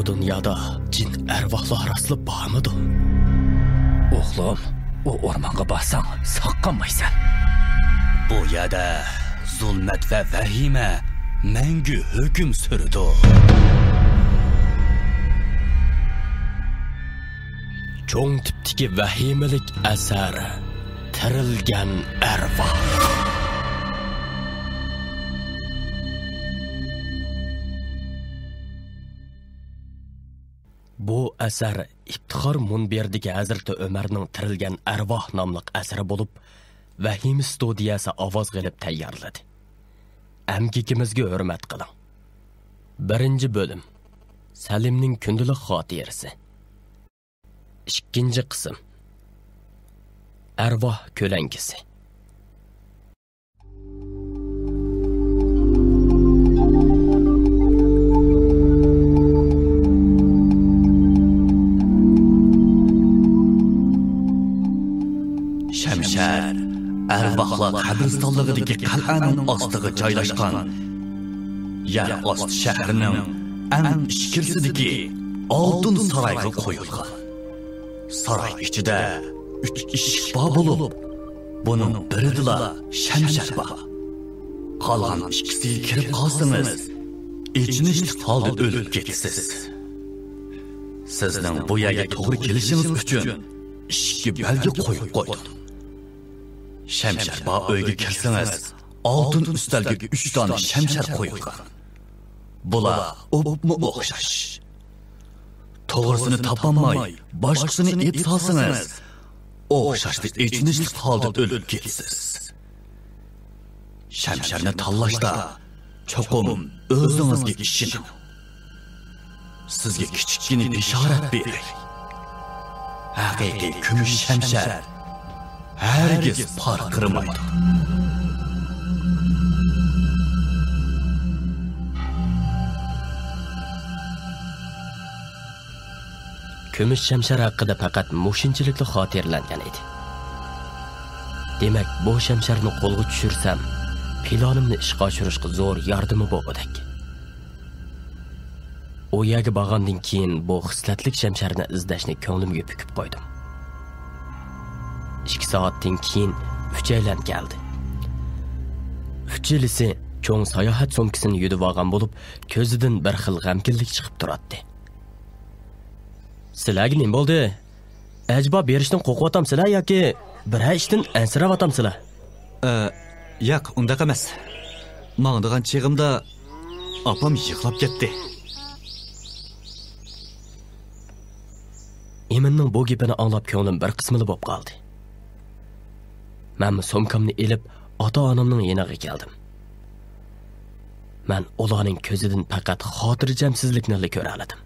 Bu dünyada cin arvohlar asli bormidi? O'g'lim, o o'rmonga borsang, soqqanmaysan. Bu yerda zulmat va vahima mangu hukm surdi. Cho'ng tipdagi vahimalik asari tirilgan arvoh. Bu asar İftixor munberdagi Hazrati Umarning tirilgan arvoh nomli asari bo'lib, Vahim studiyasi ovoz qilib tayyorladi. Amgikimizga hurmat qiling. Birinchi bo'lim. Salimning kundalik xotirasi. Ikkinchi qism. Arvoh ko'lankisi. Shamshar arvohlar qabristonligidagi qal'aning ostiga joylashgan yer osti shahrining eng ichkirisidagi oltin saroyga qo'yilgan. Saroy ichida 3 eshik bor bo'lib, buning birida Shamshar bor. Qolgan ikkisiga kirib qolsangiz, ichinishli holda o'lib ketasiz. Sizning bu yerga to'g'ri kelishingiz uchun ishga belgi qo'yib qo'ydim. Shamshar bor uyga kirsangiz, oltin ustalga 3 dona shamshar qo'yilgan. Bular o'pma o'xshash. To'g'risini topolmay, boshqasini etsangiz, o'xshashli ichinishli holda o'lib ketasiz. Shamsharni tanlashda cho'qim o'zingizga ishoning. Sizga kichikgina bishorat beray. Haqiqiy kumush shamshar herkes farqırmaydı. Kumush shamshar haqida faqat mushinchilikli xotirlangan edi. Demak, bu shamsharni qo'lga tushirsam, planimni ishga oshirishga zo'r yordami bo'ladak. U yerga borgandan keyin bu xislatlik shamsharni izlashni ko'nglimga pukib qo'ydim. 2 soatdan keyin uchaylan keldi. Uchilisi cho'ng sayohat so'mkisini yudib olgan bo'lib, ko'zidan bir xil g'amkinlik chiqib turadi. Sizlarga nima bo'ldi? Ajbo berishdan qo'rqyotamsizlar yoki bir ishdan ansirayotamsizlar? Yo'q, unda emas. Mangdigan chig'imda opam yig'lab ketdi. Eminning bu gapini anglab ko'nglim bir qismili bo'lib qoldi. Men so'mkamni elib ota-onamning yoniga keldim. Men ularning ko'zidan faqat xotirjamsizlikni ko'ra oldim.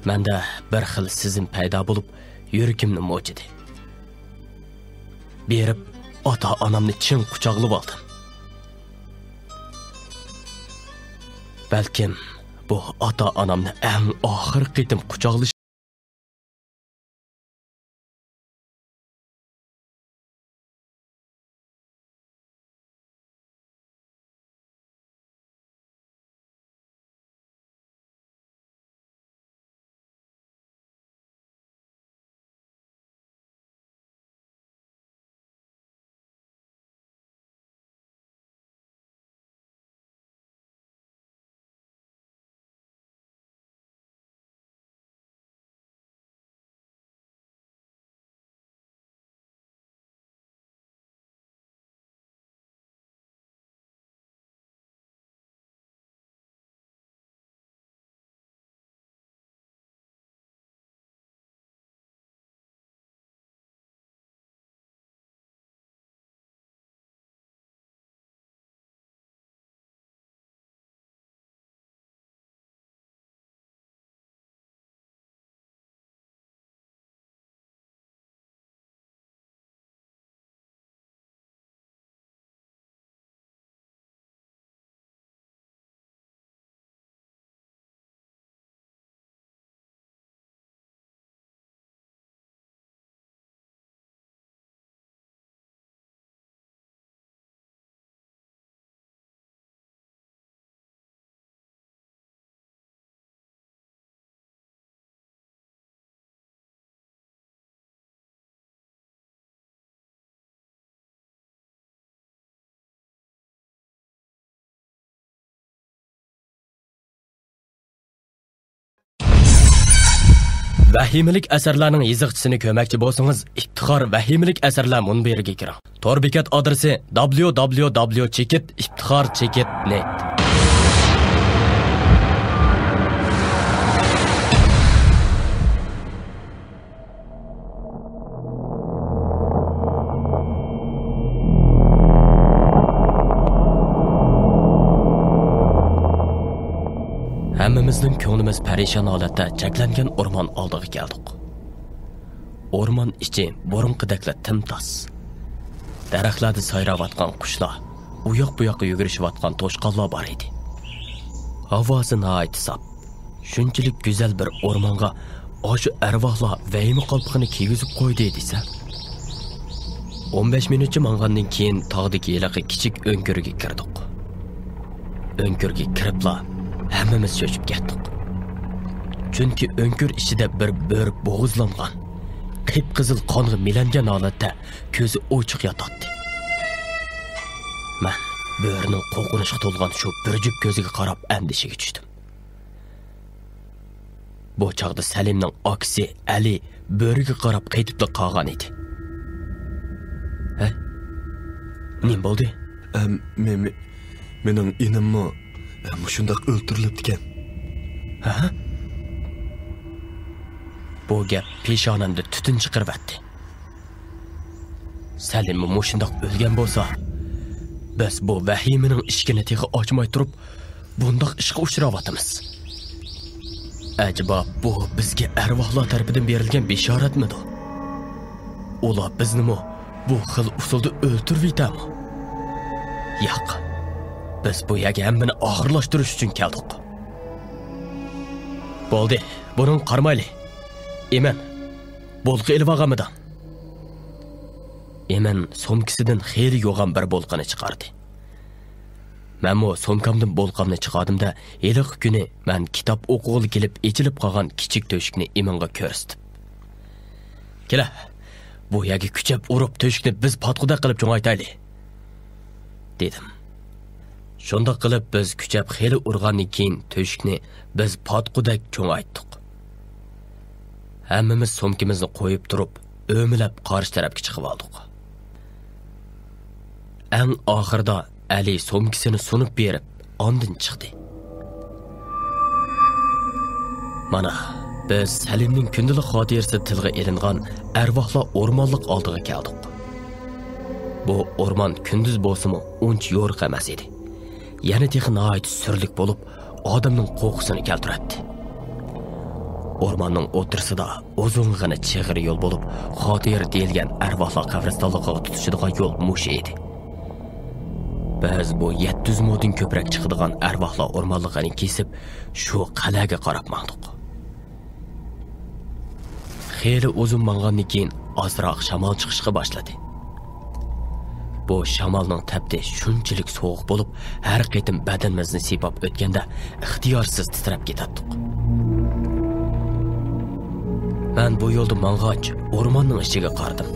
Menda bir xil sezim paydo bo'lib, yuragimni mo'jidi. Berib ota-onamni chin quchoqlab oldim. Balkim bu ota-onamni eng oxirgi qitim quchoqlash Vahimalik asarlarning yig'ichisini ko'makchi bo'lsangiz, iftixor vahimalik asarlar munbiriga kiring. Tor bekat adresi www.chekit.iftixor.chekit.net. Hammamizning ko'nglimiz parishon holatda cheklangan o'rmon oldiga keldik. O'rmon ichi burunqidakla timtos. Daraxtlarda sayrayotgan qushlar, u yoq bu yoqqa yugurishayotgan to'shqonlar bor edi. Havosi nihoyat saf. Shunchalik go'zal bir o'rmonga o'sha arvohlar vahima qalpig'ini kiygizib qo'ydi desa. 15 minutcha mangandan keyin tog'dagi yiliqi kichik o'nkirga kirdik. O'nkirga kiribla hammamiz cho'chib ketdik. Chunki o'nkir ichida bir bo'ri bo'g'izlangan, qip-qizil qonga milangan holatda ko'zi ochiq yotadi. Men bo'rining qo'rqinishga to'lgan shu birjib ko'ziga qarab andishiga tushdim. Bu chaqda Salimning aksi Ali bo'riga qarab qaytib qolgan edi. Nim bo'ldi? Mening inimmi shundoq o'ltirilibdi ekan. Ha? Bu gap peshonamda tutun chiqaribdi. Salim shundoq o'lgan bo'lsa, biz bu vahimaning ishkini teg'i ochmay turib, bundoq ishga uchrayapmiz. Acaba bu bizga arvohlar tarafidan berilgan bishoratmidi? Ular bizni bu xil usulda o'ltirib yetami? Yo'q. Biz bu yerga hammani oxirlashtirish uchun keldik. Bo'ldi, buning qarmayli. Eman, bolqa ilib olganmidan. Eman somkisidan xeyli yo'g'an bir bolqani chiqardi. Men somkamdan bolqamni chiqardimda, eliq kuni men kitob o'qig'ili kelib, echilib qolgan kichik to'shikni Emanga ko'rsatdim. Kela, bu yerga kuchab urib to'shikni biz patquda qilib cho'ngaytaylik, dedim. Shunda qilib biz kuchab xeyli urgandan keyin to'shikni biz patqudak cho'ngaytdik. Hammamiz somkimizni qo'yib turib, o'milab qarshi tarafga chiqib oldik. Eng oxirda Ali somkisini sunib berib, ondan chiqdi. Mana biz Salimning kundalik xotirasi tilga ilingan arvohlar o'rmonliq oldiga keldik. Bu o'rmon kunduz bo'lsa-mu, unch yo'riq emas edi. Yana texi nihoyat surlik bo'lib, odamning qo'rqisini keltiradi. O'rmonning o'tirsida uzung'ina chig'ir yo'l bo'lib, xotir deyilgan arvohlar qabristonligiga tutishadigan yo'l mush edi. Biz bu 700 modin ko'prak chiqadigan arvohlar o'rmonligini kesib, shu qal'aga qarab mandiq. Xeyli uzun mangandan keyin ozroq shamol chiqishga boshladi. Bu shamolning tabdi shunchalik sovuq bo'lib, har qitim badanimizni sipab o'tganda ixtiyorsiz titrab ketdik. Men bu yo'lda mang'ach o'rmonning ichiga qardim.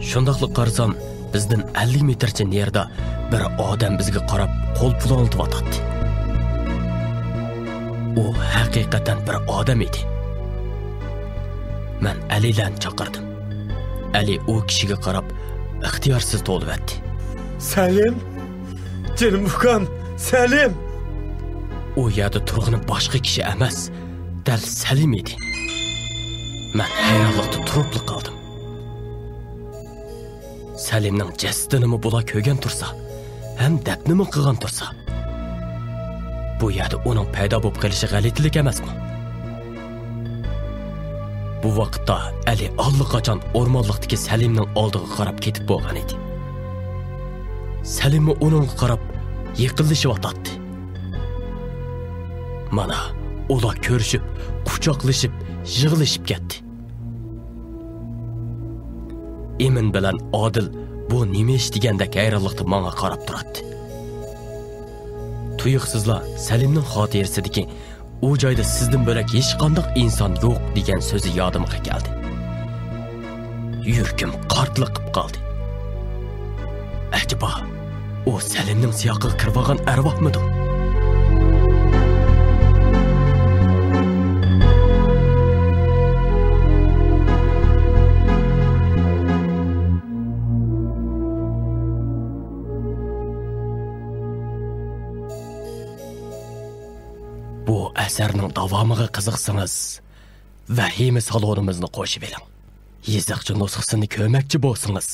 Shundoqli qarsam, bizdan 50 metrcha nerda bir odam bizga qarab qo'l pulantyapti. U haqiqatan bir odam edi. Men Alidan chaqirdim. Ali u kishiga qarab ixtiyorsiz to'libdi. Salim, jinim ukam, Salim. U yerda turg'ini boshqa kishi emas, dal Salim edi. Men hayronlikda turib qoldim. Salimning jasadini bular ko'rgan tursa, ham dafnimi qilgan tursa, bu yerda uning paydo bo'lib qolishi g'alatilik emasmi? Bu vaqtda Ali allaqachon o'rmonlikdagi Salimning oldiga qarab ketib bo'lgan edi. Salim uning qarab yiqilishyotdi. Mana ular ko'rishib, quchoqlashib, yig'lashib ketdi. Emin bilan Odil bu nima ish deganda hayronlikda menga qarab turadi. Tuyuqsizlar Salimning xotirasidagi u joyda sizdan bo'lak hech qanday inson yo'q degan so'zi yodimga keldi. Yurkim qartliqib qoldi. Acaba o Salimning siyoqiga kirib olgan arvohmidi? bu asarning davomiga qiziqsangiz, vahima salonimizni qo'shib eling. Yiziqcha nusxasini ko'rmoqchi bo'lsangiz,